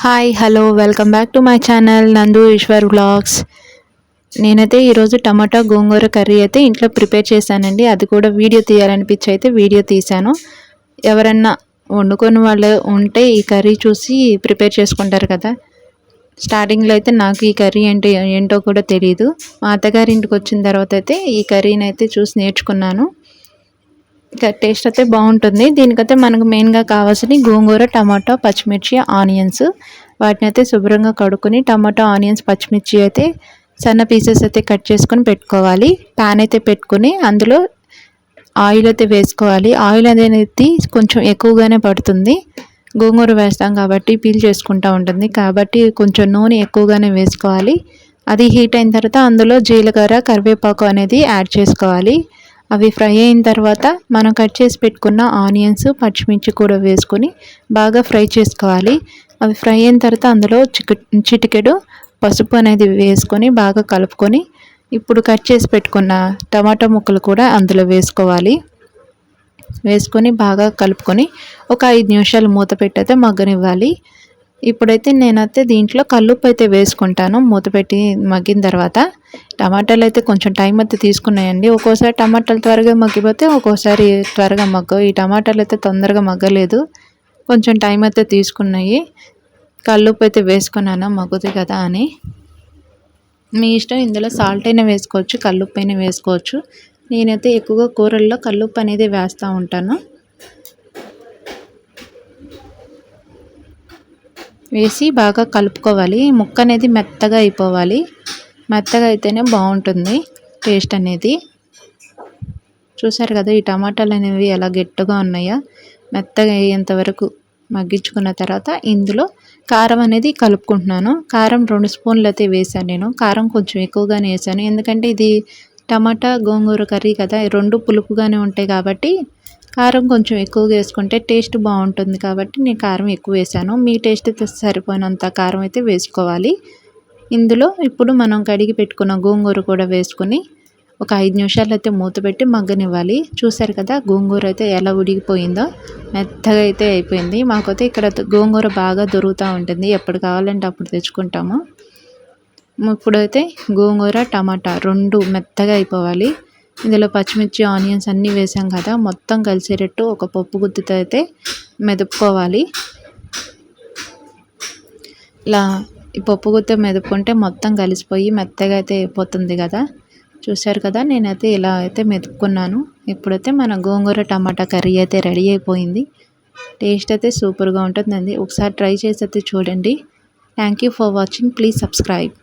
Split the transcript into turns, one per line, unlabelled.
Hi hello welcome back to my channel నందు Eshwar vlogs. నేనైతే ఈరోజు టమాటా గోంగూర కర్రీ అయితే ఇంట్లో ప్రిపేర్ చేశానండి. అది కూడా వీడియో తీయాలనిపించి అయితే వీడియో తీశాను. ఎవరన్నా వండుకొని వాళ్ళు ఉంటే ఈ కర్రీ చూసి ప్రిపేర్ చేసుకుంటారు కదా. స్టార్టింగ్లో అయితే నాకు ఈ కర్రీ అంటే ఏంటో కూడా తెలియదు. మా అత్తగారి ఇంటికి వచ్చిన తర్వాత అయితే ఈ కర్రీని అయితే చూసి నేర్చుకున్నాను. టేస్ట్ అయితే బాగుంటుంది. దీనికైతే మనకు మెయిన్గా కావాల్సిన గోంగూర, టమాటా, పచ్చిమిర్చి, ఆనియన్స్. వాటిని అయితే శుభ్రంగా కడుక్కొని టమాటా, ఆనియన్స్, పచ్చిమిర్చి అయితే సన్న పీసెస్ అయితే కట్ చేసుకొని పెట్టుకోవాలి. ప్యాన్ అయితే పెట్టుకొని అందులో ఆయిల్ అయితే వేసుకోవాలి. ఆయిల్ అనేది కొంచెం ఎక్కువగానే పడుతుంది. గోంగూర వేస్తాం కాబట్టి పీల్ చేసుకుంటూ ఉంటుంది కాబట్టి కొంచెం నూనె ఎక్కువగానే వేసుకోవాలి. అది హీట్ అయిన తర్వాత అందులో జీలకర్ర, కరివేపాకు అనేది యాడ్ చేసుకోవాలి. అవి ఫ్రై అయిన తర్వాత మనం కట్ చేసి పెట్టుకున్న ఆనియన్స్, పచ్చిమిర్చి కూడా వేసుకొని బాగా ఫ్రై చేసుకోవాలి. అవి ఫ్రై అయిన తర్వాత అందులో చిటికెడు పసుపు అనేది వేసుకొని బాగా కలుపుకొని ఇప్పుడు కట్ చేసి పెట్టుకున్న టమాటా ముక్కలు కూడా అందులో వేసుకోవాలి. వేసుకొని బాగా కలుపుకొని ఒక 5 నిమిషాలు మూత పెట్టయితే మగ్గనివ్వాలి. ఇప్పుడైతే నేనైతే దీంట్లో కల్లుప్పు అయితే వేసుకుంటాను. మూత పెట్టి మగ్గిన తర్వాత టమాటాలు అయితే కొంచెం టైం అయితే తీసుకున్నాయండి. ఒక్కోసారి టమాటాలు త్వరగా మగ్గిపోతే ఒక్కోసారి త్వరగా మగ్గవు. ఈ టమాటాలు అయితే తొందరగా మగ్గలేదు, కొంచెం టైం అయితే తీసుకున్నాయి. కల్లుప్పు అయితే వేసుకున్నాను మగ్గుతుంది కదా అని. మీ ఇష్టం, ఇందులో సాల్ట్ అయినా వేసుకోవచ్చు, కల్లుప్పు అయినా వేసుకోవచ్చు. నేనైతే ఎక్కువగా కూరల్లో కల్లుప్పు అనేది వేస్తూ ఉంటాను. వేసి బాగా కలుపుకోవాలి. ముక్క అనేది మెత్తగా అయిపోవాలి. మెత్తగా అయితేనే బాగుంటుంది టేస్ట్ అనేది. చూసారు కదా ఈ టమాటాలు అనేవి ఎలా గట్టిగా ఉన్నాయో. మెత్తగా అయ్యేంత వరకు మగ్గించుకున్న తర్వాత ఇందులో కారం అనేది కలుపుకుంటున్నాను. కారం 2 స్పూన్లు అయితే వేసాను నేను. కారం కొంచెం ఎక్కువగానే వేసాను, ఎందుకంటే ఇది టమాటా గోంగూర కర్రీ కదా, 2 పులుపుగానే ఉంటాయి కాబట్టి కారం కొంచెం ఎక్కువగా వేసుకుంటే టేస్ట్ బాగుంటుంది కాబట్టి నేను కారం ఎక్కువ వేసాను. మీ టేస్ట్ అయితే సరిపోయినంత కారం అయితే వేసుకోవాలి. ఇందులో ఇప్పుడు మనం కడిగి పెట్టుకున్న గోంగూర కూడా వేసుకొని ఒక 5 నిమిషాలు అయితే మూత పెట్టి మగ్గనివ్వాలి. చూసారు కదా గోంగూర అయితే ఎలా ఉడికిపోయిందో, మెత్తగా అయితే అయిపోయింది. మాకైతే ఇక్కడ గోంగూర బాగా దొరుకుతూ ఉంటుంది, ఎప్పుడు కావాలంటే అప్పుడు తెచ్చుకుంటాము. ఇప్పుడైతే గోంగూర, టమాటా 2 మెత్తగా అయిపోవాలి. ఇందులో పచ్చిమిర్చి, ఆనియన్స్ అన్నీ వేసాం కదా, మొత్తం కలిసేటట్టు ఒక పప్పు గుత్తితో అయితే మెదుపుకోవాలి. ఇలా ఈ పప్పు గుత్త మెదుపుకుంటే మొత్తం కలిసిపోయి మెత్తగా అయితే అయిపోతుంది కదా. చూశారు కదా, నేనైతే ఇలా అయితే మెదుపుకున్నాను. ఇప్పుడైతే మన గోంగూర టమాటా కర్రీ అయితే రెడీ అయిపోయింది. టేస్ట్ అయితే సూపర్గా ఉంటుందండి. ఒకసారి ట్రై చేసి అయితే చూడండి. Thank you for watching. Please subscribe.